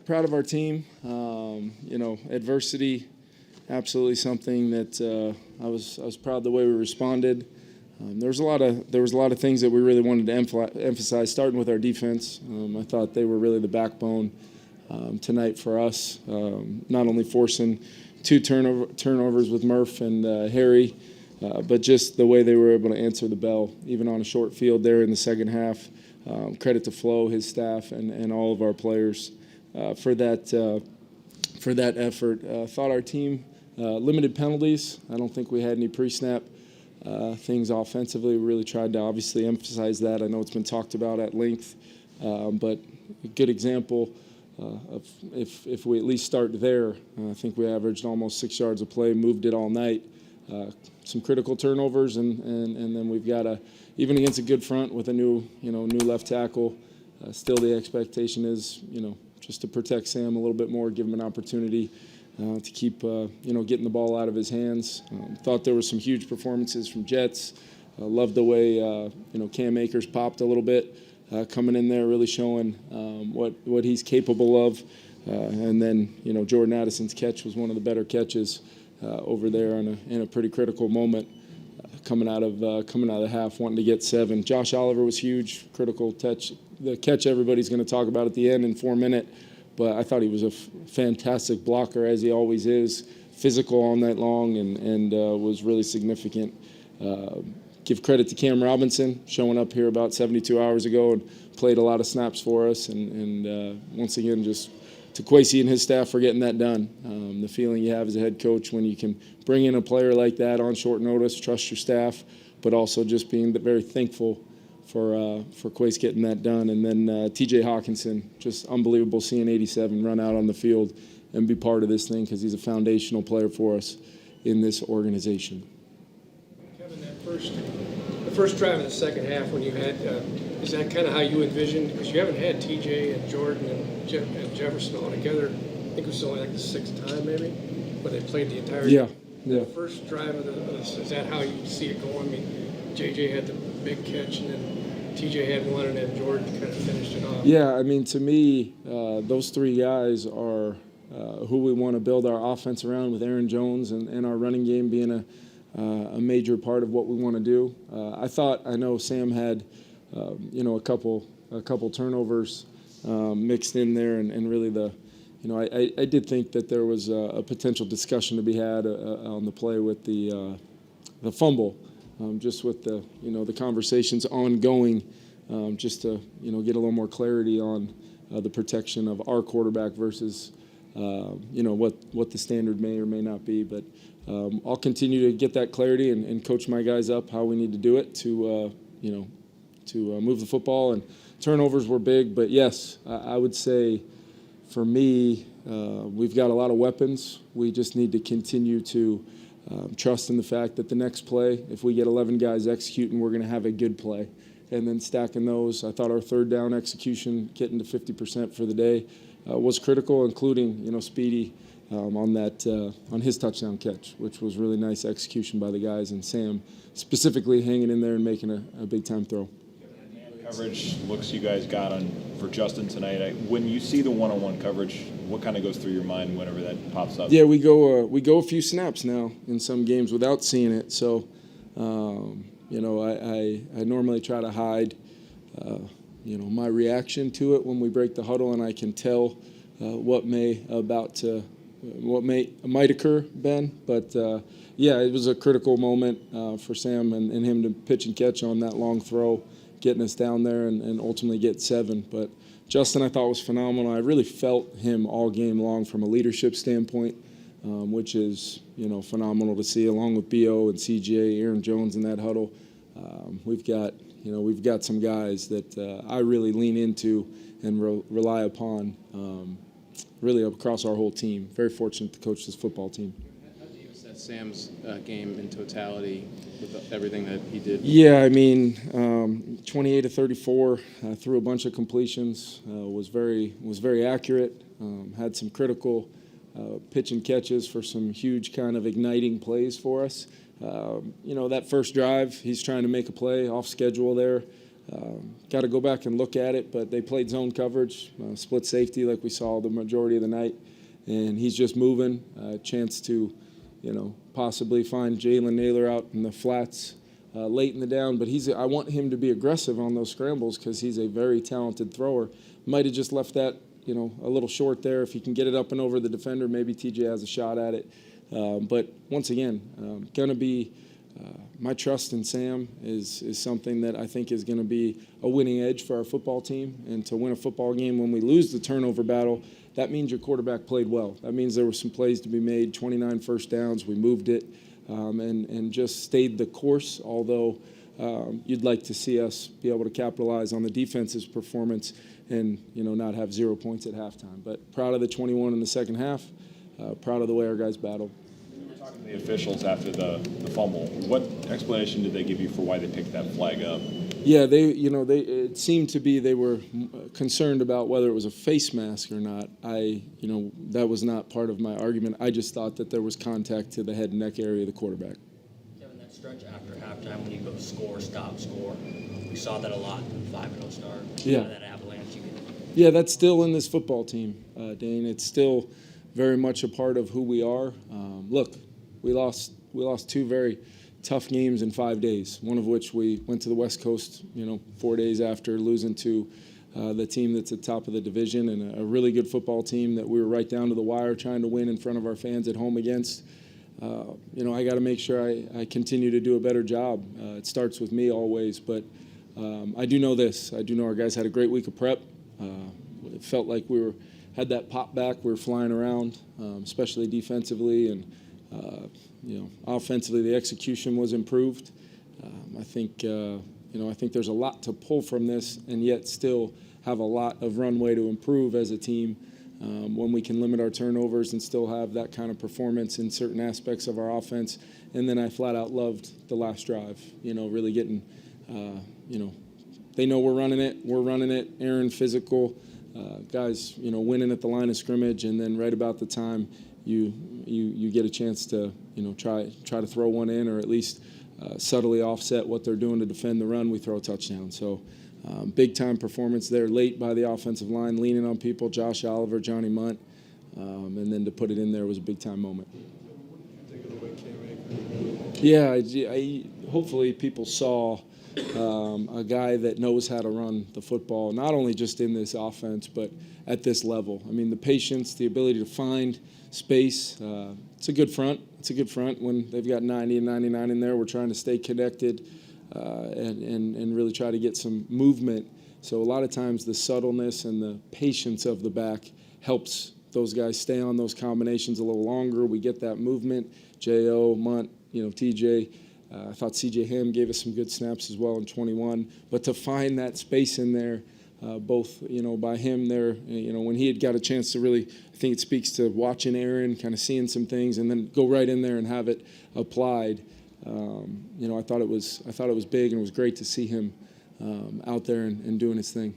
proud of our team. Adversity, absolutely something that I was proud of the way we responded. There was a lot of things that we really wanted to emphasize, starting with our defense. I thought they were really the backbone tonight for us, not only forcing 2 turnovers with Murph and Harry, but just the way they were able to answer the bell, even on a short field there in the second half. Credit to Flo, his staff, and all of our players for that effort. Thought our team limited penalties. I don't think we had any pre-snap things offensively. We really tried to obviously emphasize that. I know it's been talked about at length, but a good example of if we at least start there. I think we averaged almost 6 yards of play, moved it all night. Some critical turnovers, and then we've got even against a good front with a new left tackle. Still, the expectation is just to protect Sam a little bit more, give him an opportunity to keep getting the ball out of his hands. Thought there were some huge performances from Jets. Loved the way Cam Akers popped a little bit, coming in there, really showing what he's capable of. And then Jordan Addison's catch was one of the better catches over there in a pretty critical moment, coming out of the half, wanting to get 7. Josh Oliver was huge, critical touch. The catch everybody's going to talk about at the end in 4 minutes, but I thought he was a fantastic blocker, as he always is, physical all night long, and was really significant. Give credit to Cam Robinson, showing up here about 72 hours ago and played a lot of snaps for us, and once again, just to Kwesi and his staff for getting that done. The feeling you have as a head coach when you can bring in a player like that on short notice, trust your staff, but also just being very thankful for Kwesi getting that done. And then T.J. Hawkinson, just unbelievable seeing 87 run out on the field and be part of this thing, because he's a foundational player for us in this organization. Kevin, the first drive of the second half when you had, is that kind of how you envisioned? Because you haven't had TJ and Jordan and Jefferson all together. I think it was only like the 6th time maybe, but they played the entire game. Yeah. The first drive of is that how you see it going? I mean, JJ had the big catch, and then TJ had one, and then Jordan kind of finished it off. Yeah, I mean, to me, those 3 guys are who we want to build our offense around, with Aaron Jones and our running game being a major part of what we want to do. I know Sam had, a couple turnovers mixed in there, and really I did think that there was a potential discussion to be had on the play with the fumble, just with the conversations ongoing, just to get a little more clarity on the protection of our quarterback versus what the standard may or may not be. But I'll continue to get that clarity and coach my guys up how we need to do it to move the football. And turnovers were big, but yes, I would say for me, we've got a lot of weapons. We just need to continue to trust in the fact that the next play, if we get 11 guys executing, we're going to have a good play. And then stacking those, I thought our third down execution, getting to 50% for the day, was critical, including Speedy on his touchdown catch, which was really nice execution by the guys, and Sam specifically hanging in there and making a big time throw. Coverage looks you guys got on for Justin tonight. When you see the one-on-one coverage, what kind of goes through your mind whenever that pops up? Yeah, we go a few snaps now in some games without seeing it. So, I normally try to hide, my reaction to it when we break the huddle, and I can tell what might occur, Ben. But it was a critical moment for Sam and him to pitch and catch on that long throw, getting us down there and ultimately get 7. But Justin, I thought, was phenomenal. I really felt him all game long from a leadership standpoint, which is phenomenal to see, along with B.O. and C.J., Aaron Jones in that huddle. We've got some guys that I really lean into and rely upon, really across our whole team. Very fortunate to coach this football team. How do you assess Sam's game in totality with everything that he did? Yeah, I mean, 28 to 34, threw a bunch of completions, was very accurate, had some critical pitch and catches for some huge kind of igniting plays for us. That first drive, he's trying to make a play off schedule there. Got to go back and look at it, but they played zone coverage, split safety like we saw the majority of the night, and he's just moving. Chance to, possibly find Jalen Naylor out in the flats late in the down, but I want him to be aggressive on those scrambles because he's a very talented thrower. Might have just left that, a little short there. If he can get it up and over the defender, maybe TJ has a shot at it. But once again, going to be my trust in Sam is something that I think is going to be a winning edge for our football team. And to win a football game when we lose the turnover battle, that means your quarterback played well. That means there were some plays to be made, 29 first downs, we moved it, and just stayed the course, although you'd like to see us be able to capitalize on the defense's performance and, not have 0 points at halftime. But proud of the 21 in the second half, proud of the way our guys battled. Talking to the officials after the fumble, what explanation did they give you for why they picked that flag up? Yeah, it seemed to be they were concerned about whether it was a face mask or not. That was not part of my argument. I just thought that there was contact to the head and neck area of the quarterback. Kevin, that stretch after halftime when you go score, stop, score, we saw that a lot in the 5-0 start. Yeah. That avalanche. Yeah, that's still in this football team, Dane. It's still very much a part of who we are. Look, we lost 2 very tough games in 5 days, one of which we went to the West Coast, 4 days after losing to the team that's at the top of the division and a really good football team that we were right down to the wire trying to win in front of our fans at home against. I got to make sure I continue to do a better job. It starts with me always, but I do know this. I do know our guys had a great week of prep. It felt like we had that pop back. We were flying around, especially defensively, and offensively the execution was improved. I think there's a lot to pull from this, and yet still have a lot of runway to improve as a team when we can limit our turnovers and still have that kind of performance in certain aspects of our offense. And then I flat out loved the last drive. Really getting, they know we're running it. Aaron physical. Guys, winning at the line of scrimmage, and then right about the time you get a chance to, try to throw one in, or at least subtly offset what they're doing to defend the run, we throw a touchdown. So big time performance there late by the offensive line, leaning on people, Josh Oliver, Johnny Munt, and then to put it in there was a big time moment. Yeah, hopefully people saw a guy that knows how to run the football, not only just in this offense, but at this level. I mean, the patience, the ability to find space. It's a good front. It's a good front when they've got 90 and 99 in there. We're trying to stay connected and really try to get some movement. So a lot of times the subtleness and the patience of the back helps those guys stay on those combinations a little longer. We get that movement. J.O., Munt, TJ. I thought C.J. Ham gave us some good snaps as well in 21. But to find that space in there, both, by him there, when he had got a chance to really, I think it speaks to watching Aaron, kind of seeing some things, and then go right in there and have it applied. I thought it was big, and it was great to see him out there and doing his thing.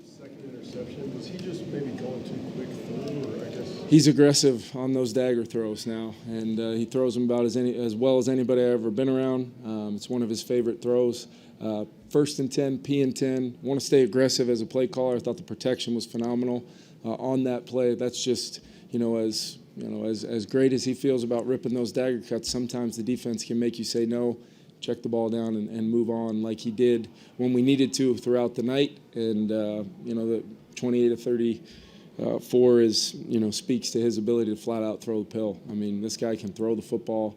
Second interception, was he just maybe going too quick through, or I guess? He's aggressive on those dagger throws now, and he throws them about as well as anybody I've ever been around. It's one of his favorite throws. First and 10, P and 10. Want to stay aggressive as a play caller. I thought the protection was phenomenal on that play. That's just, as great as he feels about ripping those dagger cuts, sometimes the defense can make you say no, check the ball down and move on, like he did when we needed to throughout the night. And the 28-34 is, speaks to his ability to flat out throw the pill. I mean, this guy can throw the football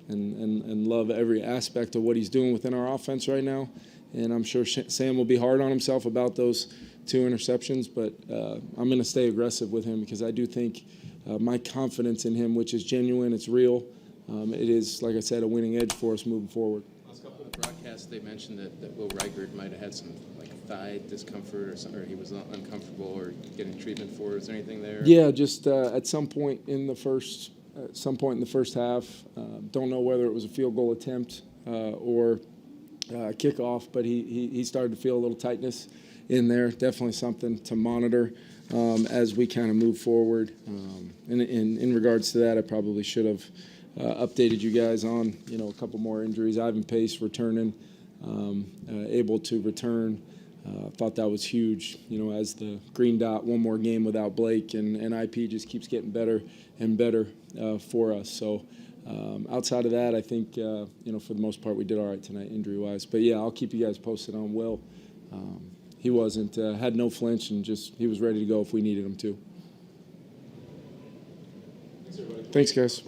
and love every aspect of what he's doing within our offense right now. And I'm sure Sam will be hard on himself about those 2 interceptions, but I'm going to stay aggressive with him because I do think my confidence in him, which is genuine, it's real. It is, like I said, a winning edge for us moving forward. Last couple of broadcasts, they mentioned that Will Reichard might have had some thigh discomfort or something, or he was uncomfortable or getting treatment for it. Is there anything there? Yeah, just at some point in the first half. Don't know whether it was a field goal attempt or kickoff, but he started to feel a little tightness in there. Definitely something to monitor as we kind of move forward. And in regards to that, I probably should have updated you guys on a couple more injuries. Ivan Pace returning able to return. Thought that was huge, as the green dot, one more game without Blake, and IP just keeps getting better and better for us. So outside of that, I think, for the most part, we did all right tonight injury-wise. But, yeah, I'll keep you guys posted on Will. He wasn't, had no flinch, and he was ready to go if we needed him to. Thanks, guys.